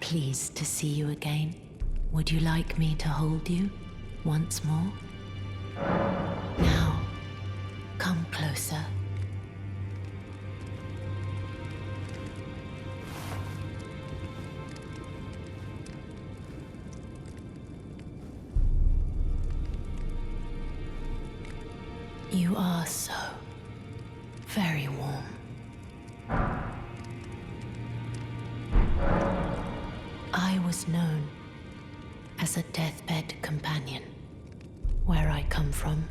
pleased to see you again. Would you like me to hold you once more? Now, come closer. You are so very warm. I was known as a deathbed companion. Where I come from,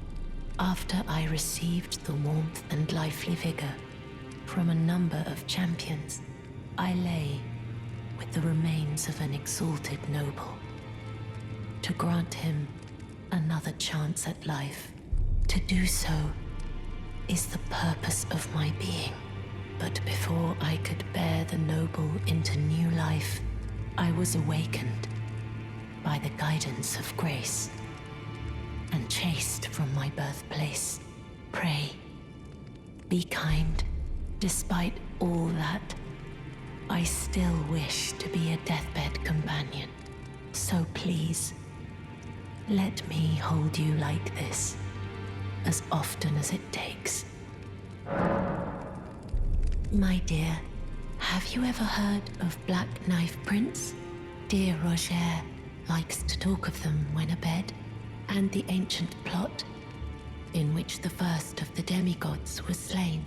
after I received the warmth and lively vigor from a number of champions, I lay with the remains of an exalted noble. To grant him another chance at life, to do so is the purpose of my being. But before I could bear the noble into new life, I was awakened by the guidance of grace and chased from my birthplace. Pray, be kind. Despite all that, I still wish to be a deathbed companion. So please, let me hold you like this as often as it takes. My dear, have you ever heard of Black Knife Prince? Dear Roger likes to talk of them when abed, and the ancient plot in which the first of the demigods was slain.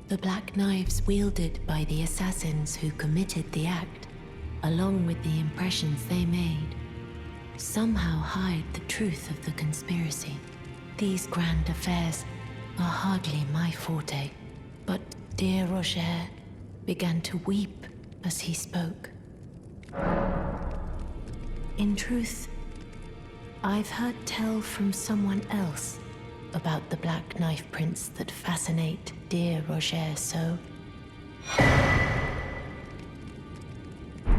The black knives wielded by the assassins who committed the act, along with the impressions they made, somehow hide the truth of the conspiracy. These grand affairs are hardly my forte, but dear Roger began to weep as he spoke. In truth, I've heard tell from someone else about the Black Knife Prince that fascinate dear Roger so.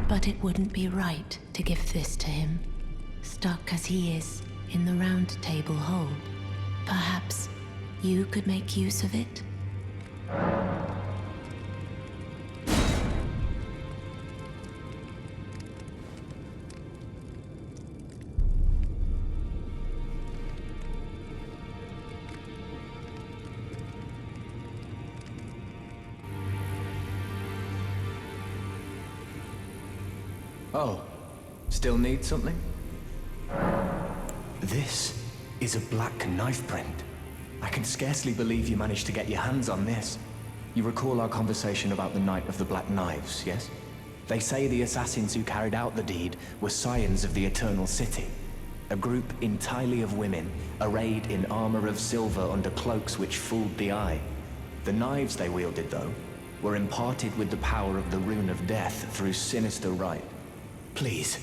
But it wouldn't be right to give this to him, stuck as he is in the Roundtable Hold. Perhaps you could make use of it? Oh, still need something? This is a black knife print. I can scarcely believe you managed to get your hands on this. You recall our conversation about the Night of the Black Knives, yes? They say the assassins who carried out the deed were scions of the Eternal City, a group entirely of women, arrayed in armor of silver under cloaks which fooled the eye. The knives they wielded, though, were imparted with the power of the Rune of Death through sinister rite. Please,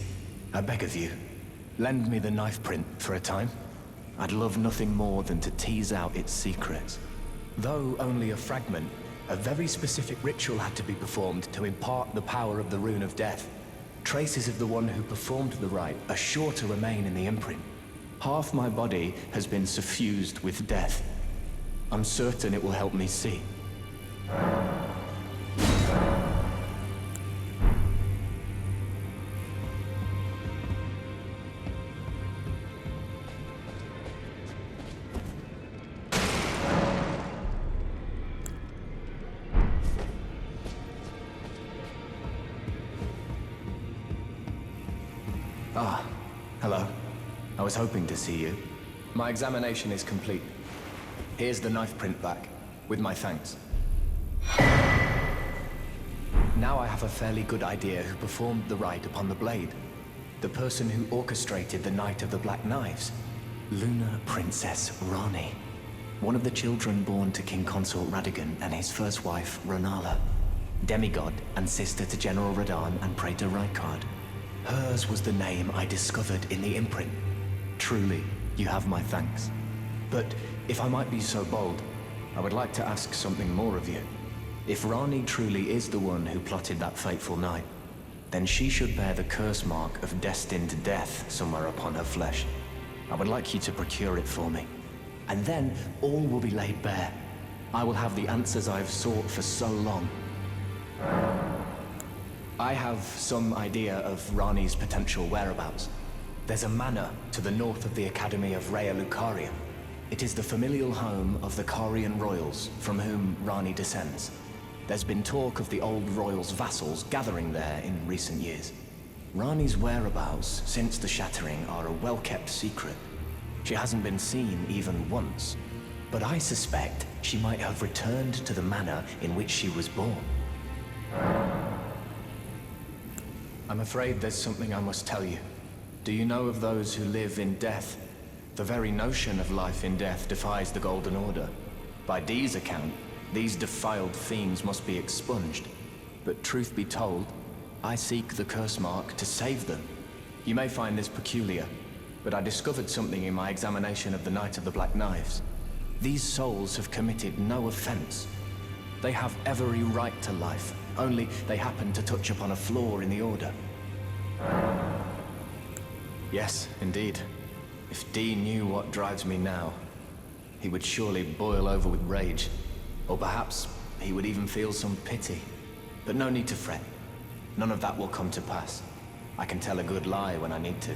I beg of you, lend me the knife print for a time. I'd love nothing more than to tease out its secrets. Though only a fragment, a very specific ritual had to be performed to impart the power of the Rune of Death. Traces of the one who performed the rite are sure to remain in the imprint. Half my body has been suffused with death. I'm certain it will help me see. Ah, hello. I was hoping to see you. My examination is complete. Here's the knife print back, with my thanks. Now I have a fairly good idea who performed the rite upon the blade. The person who orchestrated the Night of the Black Knives. Lunar Princess Ranni. One of the children born to King Consort Radagon and his first wife, Ronala. Demigod and sister to General Radahn and Praetor Rykard. Hers was the name I discovered in the imprint. Truly, you have my thanks. But if I might be so bold, I would like to ask something more of you. If Ranni truly is the one who plotted that fateful night, then she should bear the curse mark of destined death somewhere upon her flesh. I would like you to procure it for me. And then all will be laid bare. I will have the answers I have sought for so long. I have some idea of Ranni's potential whereabouts. There's a manor to the north of the Academy of Rea Lucaria. It is the familial home of the Carian royals, from whom Ranni descends. There's been talk of the old royals' vassals gathering there in recent years. Ranni's whereabouts since the shattering are a well-kept secret. She hasn't been seen even once, but I suspect she might have returned to the manor in which she was born. I'm afraid there's something I must tell you. Do you know of those who live in death? The very notion of life in death defies the Golden Order. By Dee's account, these defiled fiends must be expunged. But truth be told, I seek the curse mark to save them. You may find this peculiar, but I discovered something in my examination of the Night of the Black Knives. These souls have committed no offense. They have every right to life, only they happen to touch upon a flaw in the Order. Yes, indeed. If Dee knew what drives me now, he would surely boil over with rage. Or perhaps he would even feel some pity. But no need to fret. None of that will come to pass. I can tell a good lie when I need to.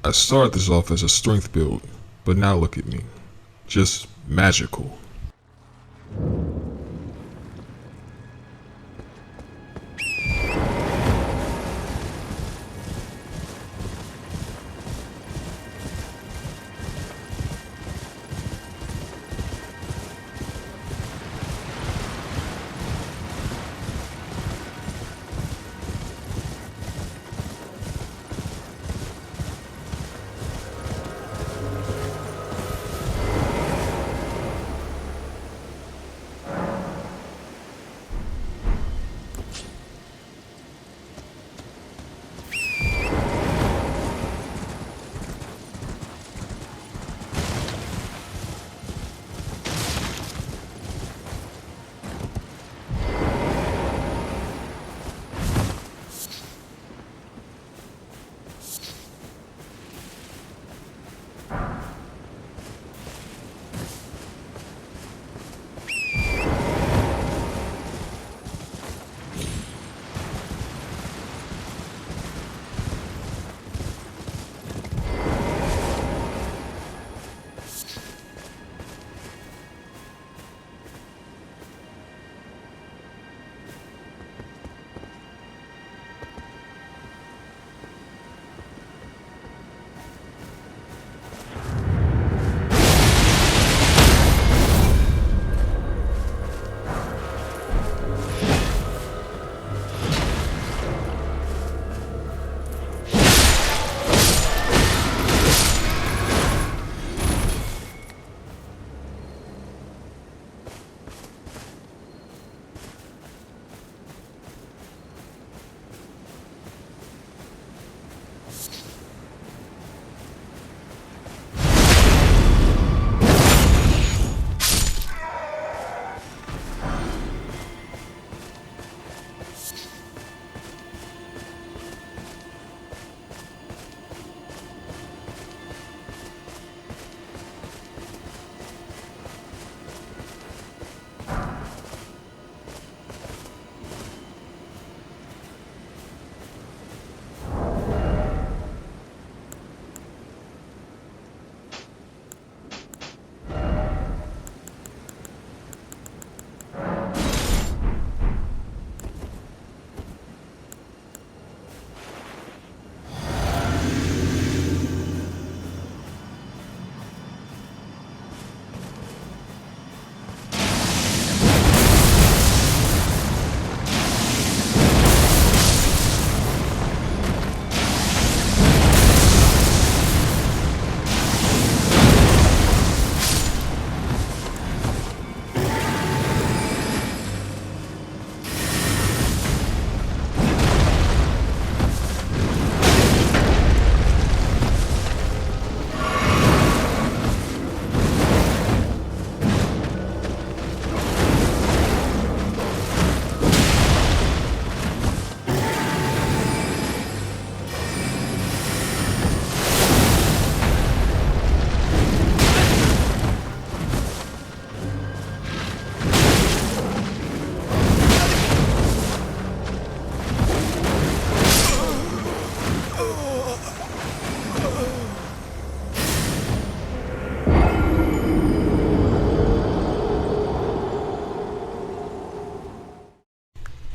I started this off as a strength build, but now look at me. Just magical.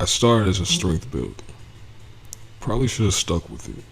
I started as a strength build. Probably should have stuck with it.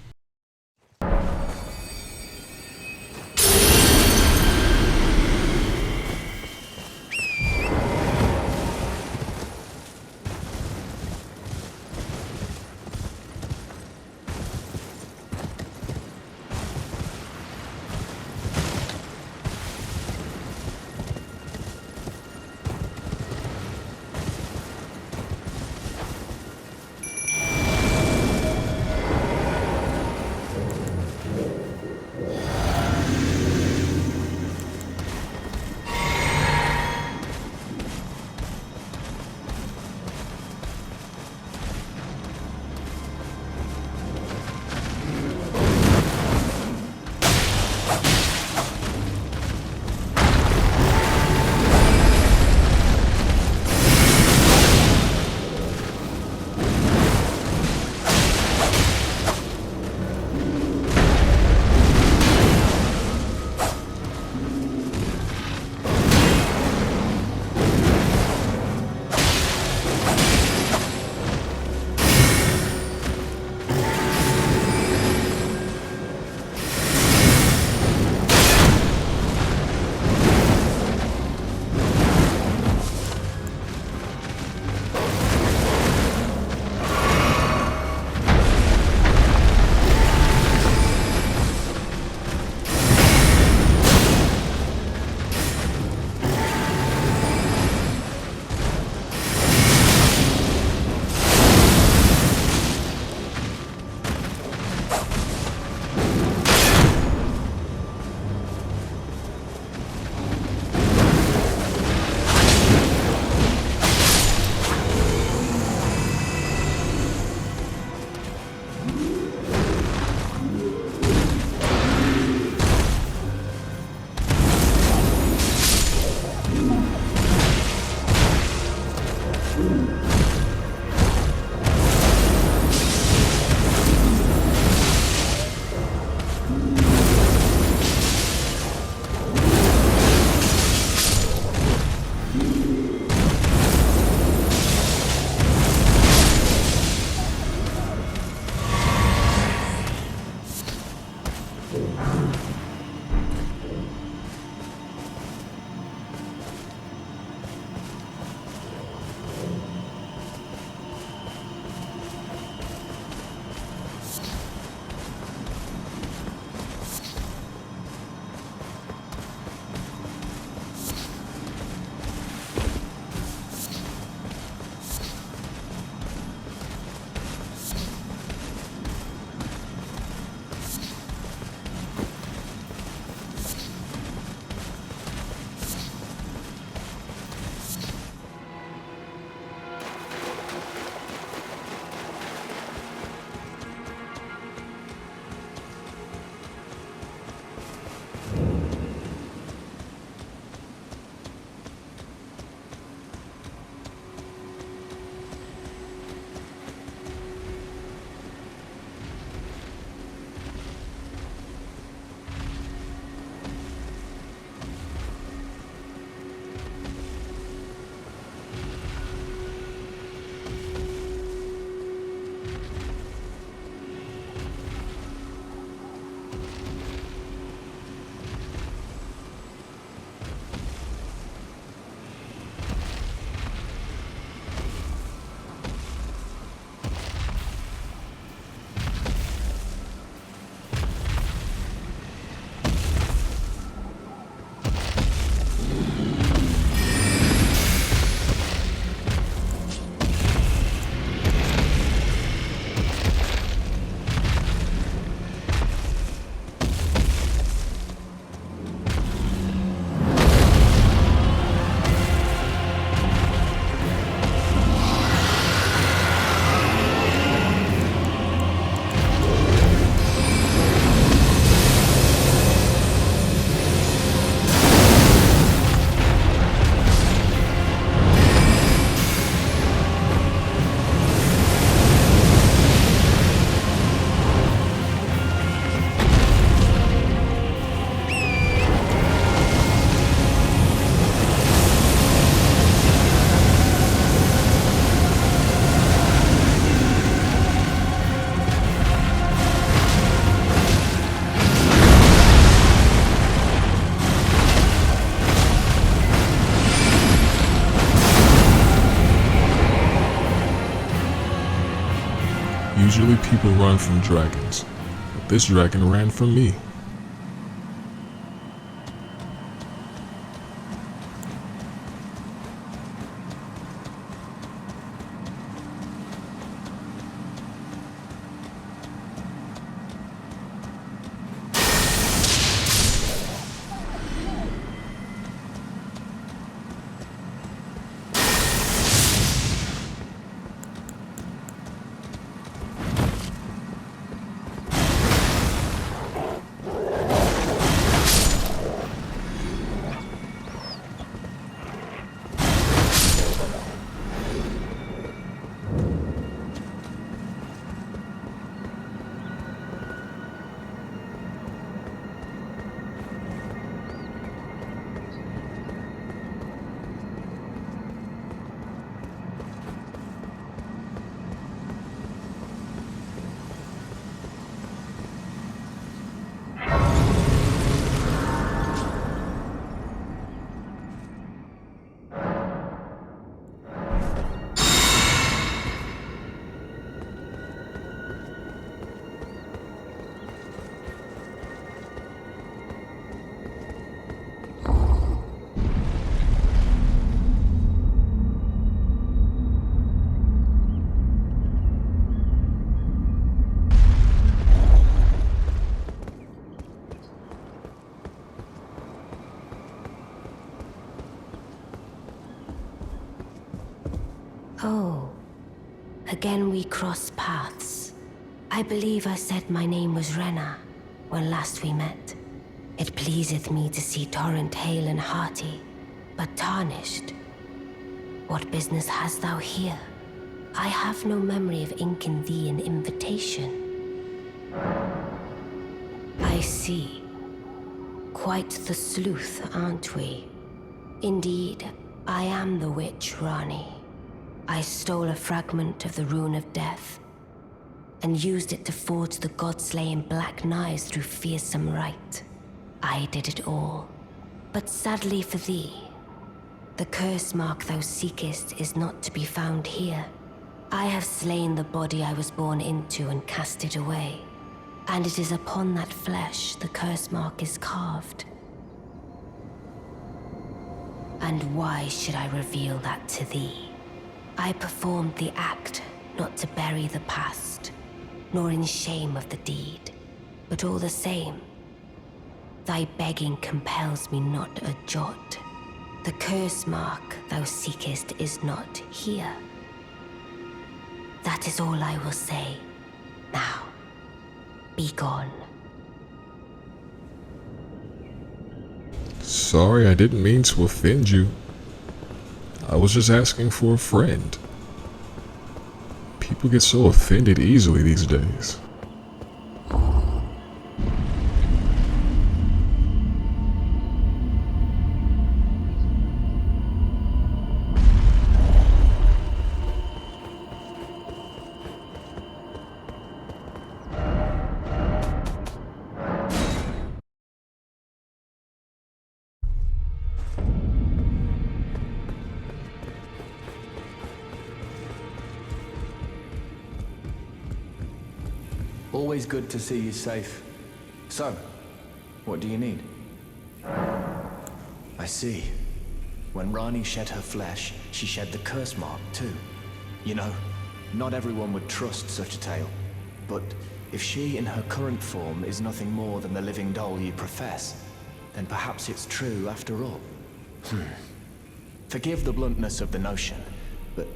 Usually people run from dragons, but this dragon ran from me. Oh, again we cross paths. I believe I said my name was Renna when last we met. It pleaseth me to see Torrent hale and hearty, but Tarnished. What business hast thou here? I have no memory of inking thee an invitation. I see. Quite the sleuth, aren't we? Indeed, I am the Witch Ranni. I stole a fragment of the Rune of Death and used it to forge the god-slaying black knives through fearsome rite. I did it all. But sadly for thee, the curse mark thou seekest is not to be found here. I have slain the body I was born into and cast it away, and it is upon that flesh the curse mark is carved. And why should I reveal that to thee? I performed the act not to bury the past, nor in shame of the deed, but all the same, thy begging compels me not a jot. The curse mark thou seekest is not here. That is all I will say. Now, be gone. Sorry, I didn't mean to offend you. I was just asking for a friend. People get so offended easily these days. Always good to see you safe. So, what do you need? I see. When Ranni shed her flesh, she shed the curse mark too. You know, not everyone would trust such a tale. But if she in her current form is nothing more than the living doll you profess, then perhaps it's true after all. Forgive the bluntness of the notion, but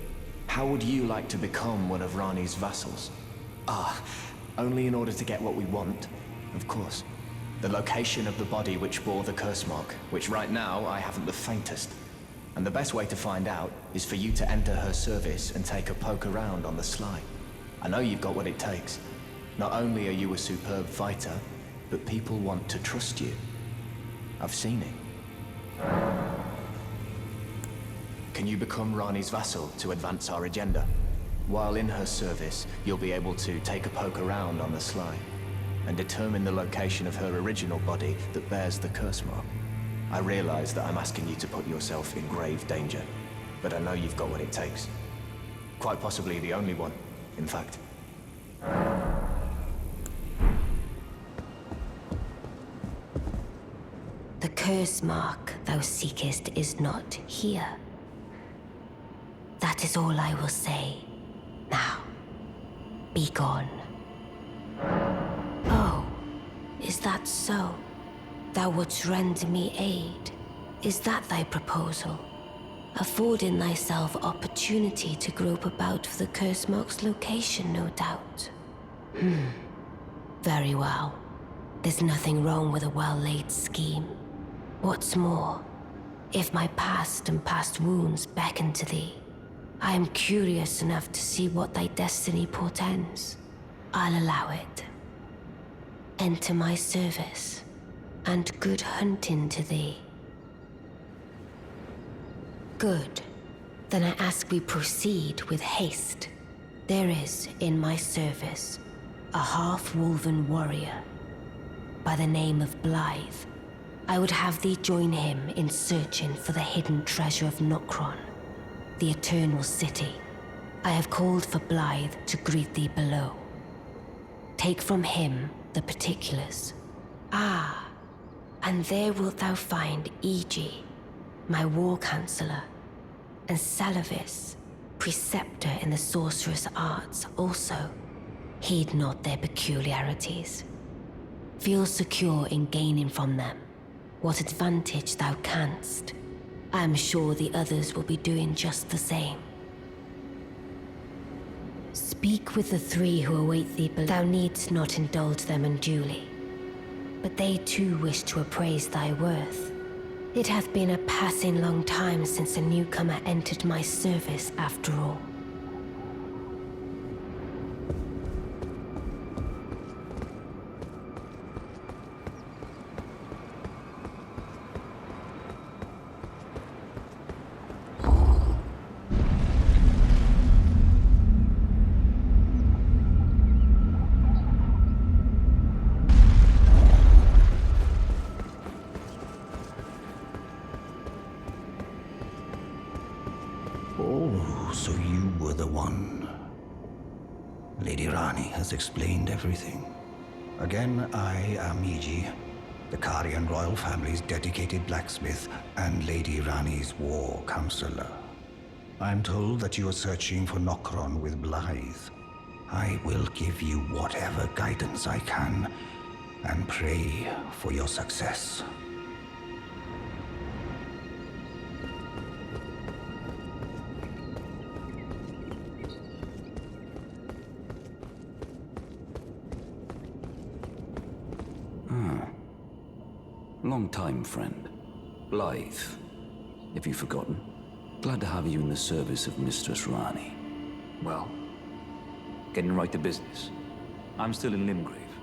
how would you like to become one of Ranni's vassals? Only in order to get what we want, of course. The location of the body which bore the curse mark, which right now I haven't the faintest. And the best way to find out is for you to enter her service and take a poke around on the sly. I know you've got what it takes. Not only are you a superb fighter, but people want to trust you. I've seen it. Can you become Ranni's vassal to advance our agenda? While in her service, you'll be able to take a poke around on the sly and determine the location of her original body that bears the curse mark. I realize that I'm asking you to put yourself in grave danger, but I know you've got what it takes. Quite possibly the only one, in fact. curse mark thou seekest is not here. That is all I will say. Now, be gone. Oh, is that so? Thou wouldst render me aid? Is that thy proposal? Affording thyself opportunity to grope about for the curse mark's location, no doubt. Very well. There's nothing wrong with a well-laid scheme. What's more, if my past and past wounds beckon to thee, I am curious enough to see what thy destiny portends. I'll allow it. Enter my service, and good hunting to thee. Good. Then I ask we proceed with haste. There is, in my service, a half-wolven warrior by the name of Blythe. I would have thee join him in searching for the hidden treasure of Nokron, the Eternal City. I have called for Blythe to greet thee below. Take from him the particulars. Ah, and there wilt thou find Iji, my war counselor, and Salavis, preceptor in the sorcerous arts also. Heed not their peculiarities. Feel secure in gaining from them what advantage thou canst. I am sure the others will be doing just the same. Speak with the three who await thee below. Thou needst not indulge them unduly, but they too wish to appraise thy worth. It hath been a passing long time since a newcomer entered my service, after all. So you were the one. Lady Ranni has explained everything. Again, I am Iji, the Karian royal family's dedicated blacksmith and Lady Ranni's war counselor. I'm told that you are searching for Nokron with Blythe. I will give you whatever guidance I can, and pray for your success. Long time, friend. Blythe. Have you forgotten? Glad to have you in the service of Mistress Ranni. Well, getting right to business. I'm still in Limgrave.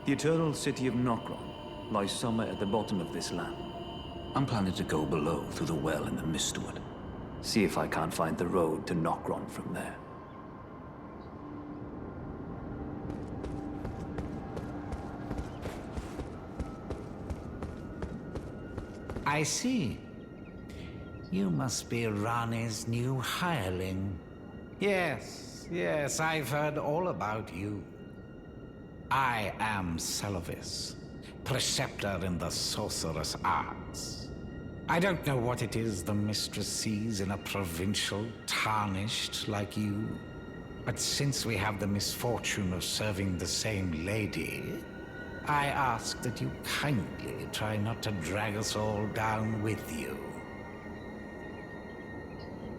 The eternal city of Nokron lies somewhere at the bottom of this land. I'm planning to go below through the well in the Mistwood. See if I can't find the road to Nokron from there. I see. You must be Ranni's new hireling. Yes, I've heard all about you. I am Salavis, preceptor in the sorcerous arts. I don't know what it is the mistress sees in a provincial Tarnished like you, but since we have the misfortune of serving the same lady, I ask that you kindly try not to drag us all down with you.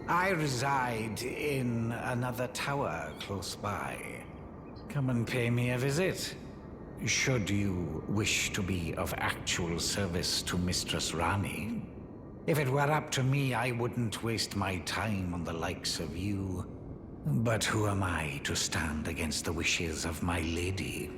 I reside in another tower close by. Come and pay me a visit. Should you wish to be of actual service to Mistress Ranni. If it were up to me, I wouldn't waste my time on the likes of you. But who am I to stand against the wishes of my lady?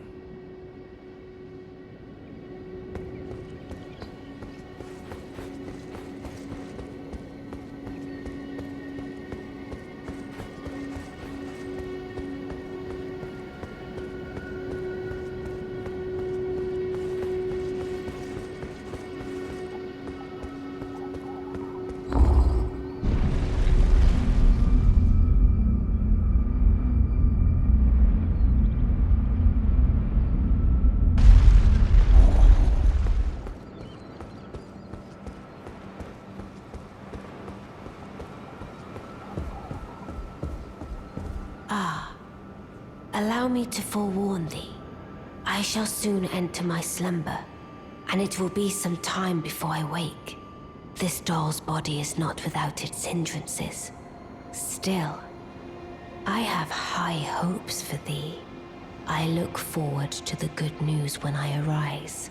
Allow me to forewarn thee. I shall soon enter my slumber, and it will be some time before I wake. This doll's body is not without its hindrances. Still, I have high hopes for thee. I look forward to the good news when I arise.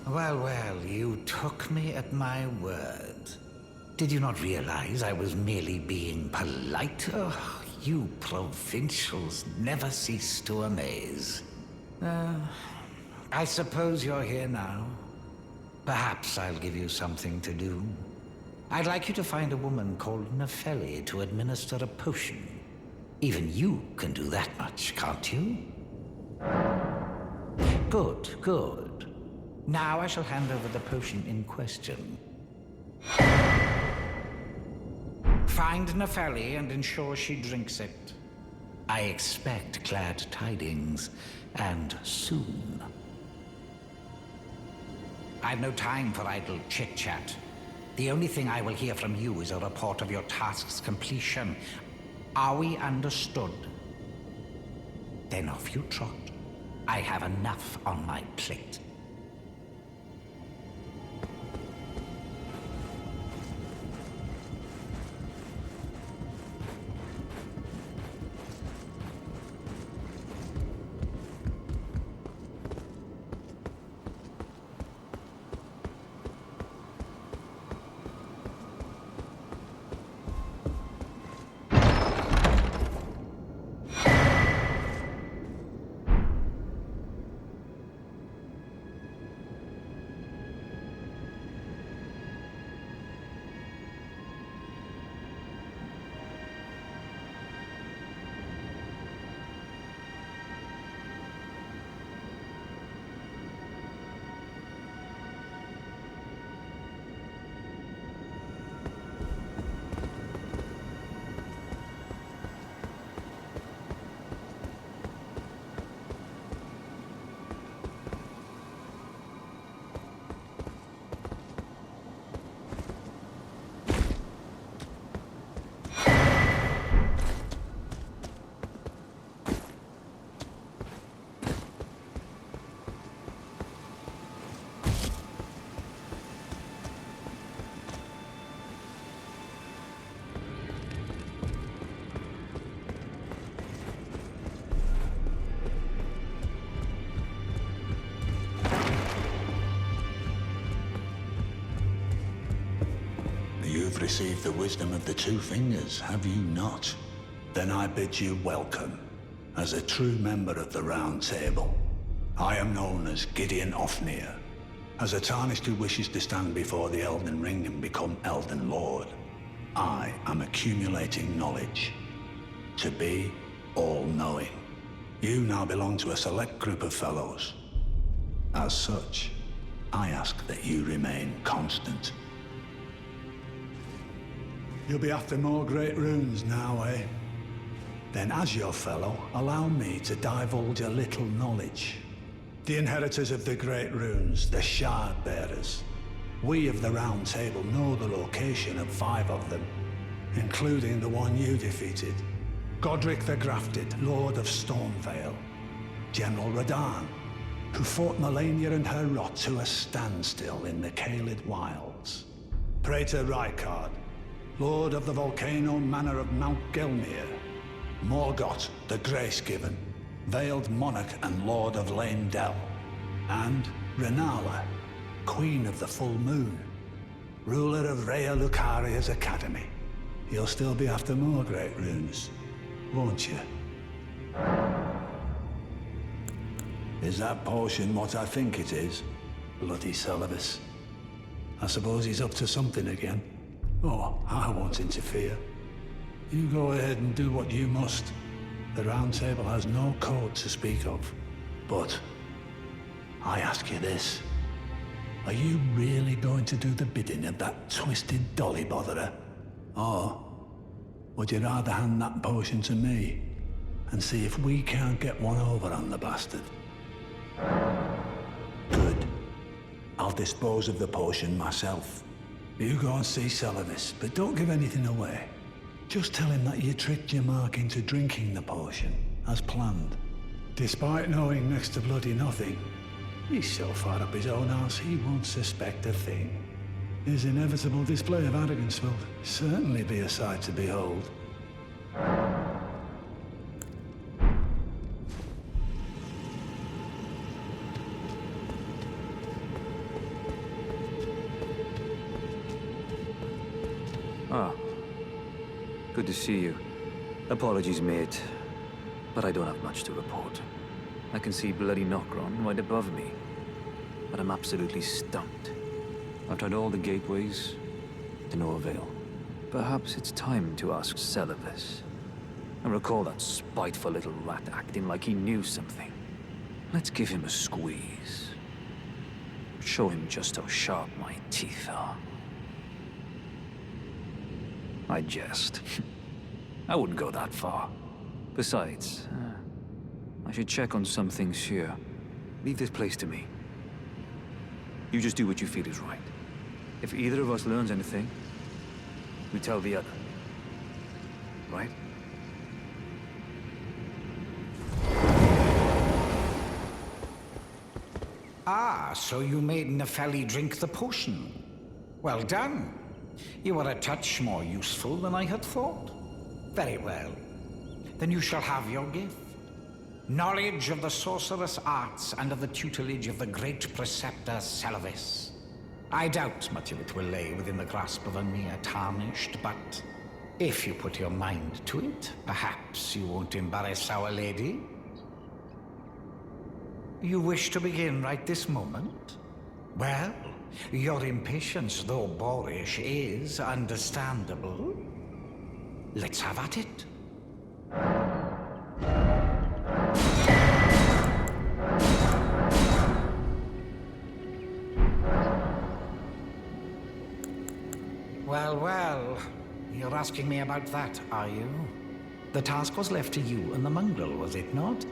Well, well, you took me at my word. Did you not realize I was merely being polite? Oh, you provincials never cease to amaze. I suppose you're here now. Perhaps I'll give you something to do. I'd like you to find a woman called Nefeli to administer a potion. Even you can do that much, can't you? Good, good. Now I shall hand over the potion in question. Find Nefeli and ensure she drinks it. I expect glad tidings, and soon. I've no time for idle chit-chat. The only thing I will hear from you is a report of your task's completion. Are we understood? Then off you trot. I have enough on my plate. received the wisdom of the Two Fingers, have you not? Then I bid you welcome, as a true member of the Round Table. I am known as Gideon Ofnir, as a Tarnished who wishes to stand before the Elden Ring and become Elden Lord. I am accumulating knowledge, to be all-knowing. You now belong to a select group of fellows. As such, I ask that you remain constant. You'll be after more great runes now, eh? Then as your fellow, allow me to divulge a little knowledge. The inheritors of the great runes, the Shard Bearers. We of the Round Table know the location of 5 of them, including the one you defeated. Godric the Grafted, Lord of Stormvale. General Radahn, who fought Melania and her rot to a standstill in the Caelid Wilds. Praetor Rykard, Lord of the Volcano Manor of Mount Gelmir. Morgott, the Grace-Given, Veiled Monarch and Lord of Leyndell. And Renala, Queen of the Full Moon, ruler of Rhea Lucaria's Academy. You'll still be after more great runes, won't you? Is that potion what I think it is? Bloody Celovus. I suppose he's up to something again. Oh, I won't interfere. You go ahead and do what you must. The Round Table has no code to speak of. But I ask you this. Are you really going to do the bidding of that twisted dolly botherer? Or would you rather hand that potion to me and see if we can't get one over on the bastard? Good. I'll dispose of the potion myself. You go and see Celovus, but don't give anything away. Just tell him that you tricked your mark into drinking the potion, as planned. Despite knowing next to bloody nothing, he's so far up his own arse he won't suspect a thing. His inevitable display of arrogance will certainly be a sight to behold. Ah. Good to see you. Apologies, mate. But I don't have much to report. I can see bloody Nokron right above me. But I'm absolutely stumped. I've tried all the gateways, to no avail. Perhaps it's time to ask Celovus. I recall that spiteful little rat acting like he knew something. Let's give him a squeeze. Show him just how sharp my teeth are. I jest. I wouldn't go that far. Besides, I should check on some things here. Leave this place to me. You just do what you feel is right. If either of us learns anything, we tell the other. Right? Ah, so you made Nepheli drink the potion. Well done. You are a touch more useful than I had thought. Very well. Then you shall have your gift. Knowledge of the sorcerous arts and of the tutelage of the great preceptor Celovus. I doubt much of it will lay within the grasp of a mere Tarnished, but if you put your mind to it, perhaps you won't embarrass our lady. You wish to begin right this moment? Well, your impatience, though boorish, is understandable. Let's have at it. Well, well. You're asking me about that, are you? The task was left to you and the mongrel, was it not?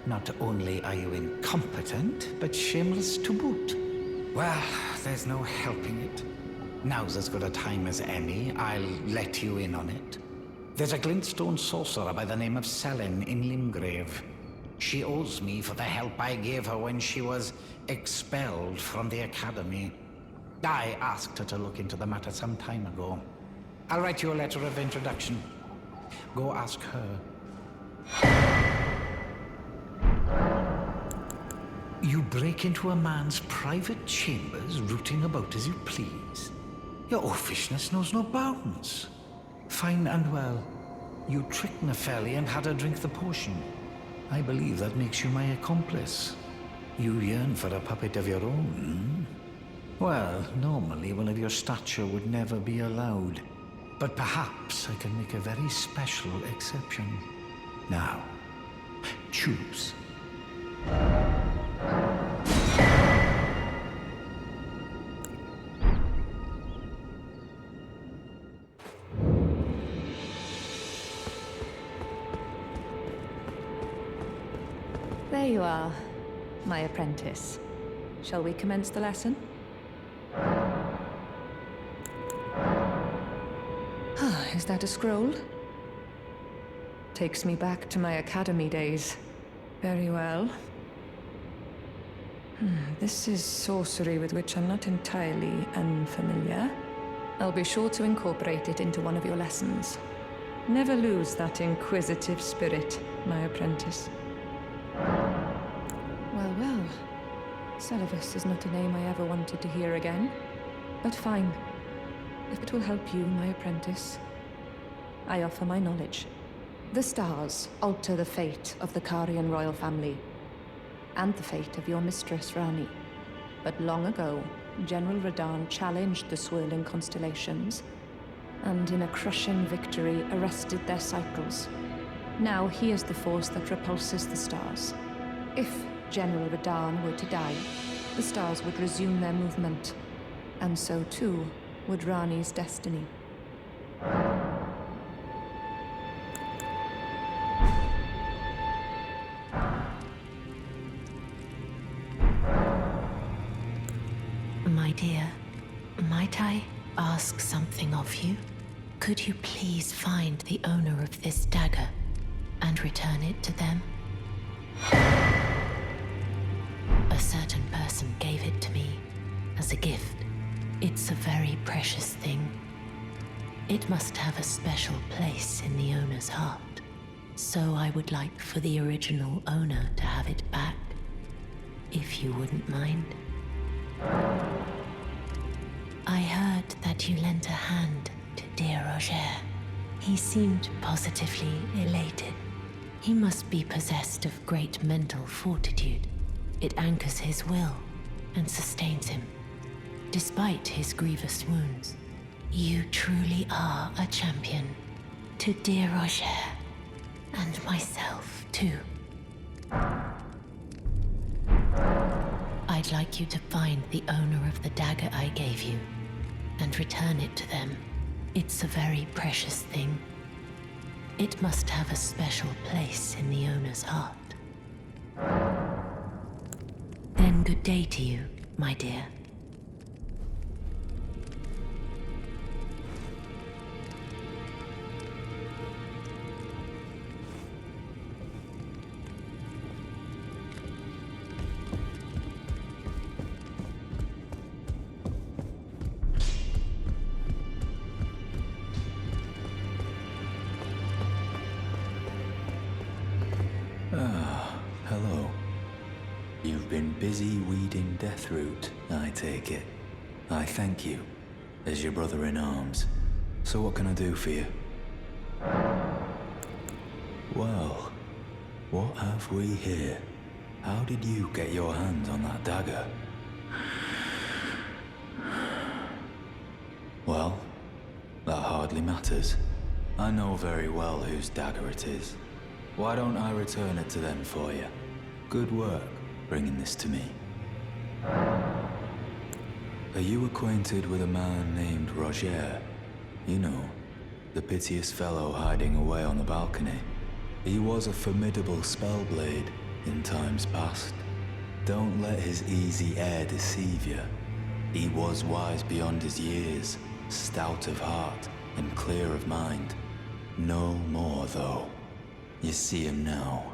Not only are you incompetent, but shameless to boot. Well, there's no helping it. Now's as good a time as any. I'll let you in on it. There's a glintstone sorcerer by the name of Selin in Limgrave. She owes me for the help I gave her when she was expelled from the academy. I asked her to look into the matter some time ago. I'll write you a letter of introduction. Go ask her. You break into a man's private chambers, rooting about as you please. Your offishness knows no bounds. Fine and well. You tricked Nepheli and had her drink the potion. I believe that makes you my accomplice. You yearn for a puppet of your own, hmm? Well, normally one of your stature would never be allowed. But perhaps I can make a very special exception. Now, choose. There you are, my apprentice. Shall we commence the lesson? Ah, is that a scroll? Takes me back to my academy days. Very well. This is sorcery with which I'm not entirely unfamiliar. I'll be sure to incorporate it into one of your lessons. Never lose that inquisitive spirit, my apprentice. Well, well. Celavus is not a name I ever wanted to hear again. But fine. If it will help you, my apprentice, I offer my knowledge. The stars alter the fate of the Carian royal family, and the fate of your mistress, Ranni. But long ago, General Radahn challenged the swirling constellations, and in a crushing victory arrested their cycles. Now he is the force that repulses the stars. If General Radahn were to die, the stars would resume their movement, and so too would Ranni's destiny. My dear, might I ask something of you? Could you please find the owner of this dagger and return it to them? A certain person gave it to me as a gift. It's a very precious thing. It must have a special place in the owner's heart. So I would like for the original owner to have it back, if you wouldn't mind. I heard that you lent a hand to dear Roger. He seemed positively elated. He must be possessed of great mental fortitude. It anchors his will and sustains him, despite his grievous wounds. You truly are a champion. To dear Roger, and myself, too. I'd like you to find the owner of the dagger I gave you, and return it to them. It's a very precious thing. It must have a special place in the owner's heart. Then good day to you, my dear. Hello. You've been busy weeding Deathroot, I take it. I thank you, as your brother-in-arms. So what can I do for you? Well, what have we here? How did you get your hands on that dagger? Well, that hardly matters. I know very well whose dagger it is. Why don't I return it to them for you? Good work, bringing this to me. Are you acquainted with a man named Roger? You know, the piteous fellow hiding away on the balcony. He was a formidable spellblade in times past. Don't let his easy air deceive you. He was wise beyond his years, stout of heart and clear of mind. No more, though. You see him now,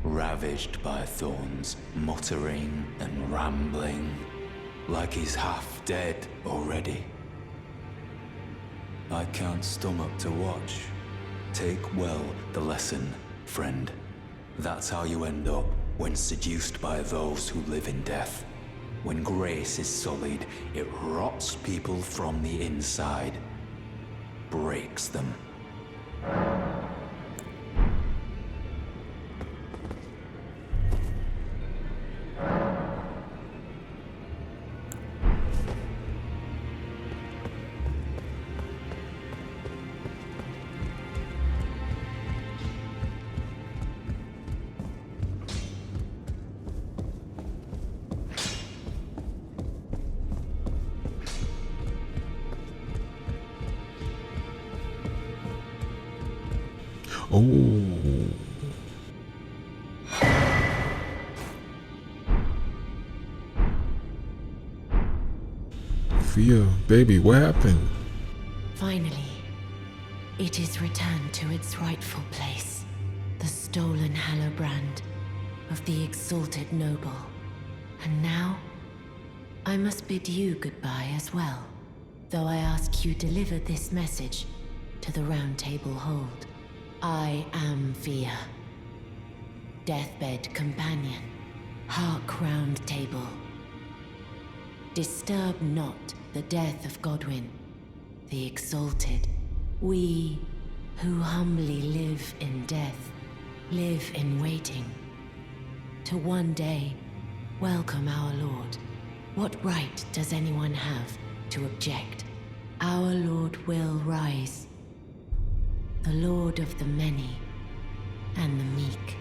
ravaged by thorns, muttering and rambling, like he's half dead already. I can't stomach to watch. Take well the lesson, friend. That's how you end up when seduced by those who live in death. When grace is sullied, it rots people from the inside. Breaks them. Oh. Fia, baby, what happened? Finally, it is returned to its rightful place. The stolen hallowbrand of the exalted noble. And now, I must bid you goodbye as well. Though I ask you deliver this message to the Roundtable Hold. I am Fia, deathbed companion, hark round table. Disturb not the death of Godwyn, the exalted. We who humbly live in death, live in waiting, to one day welcome our Lord. What right does anyone have to object? Our Lord will rise. The Lord of the many and the meek.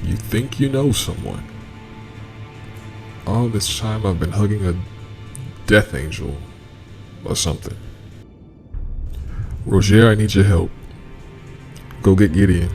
You think you know someone? All this time I've been hugging a death angel or something. Roger, I need your help. Go get Gideon.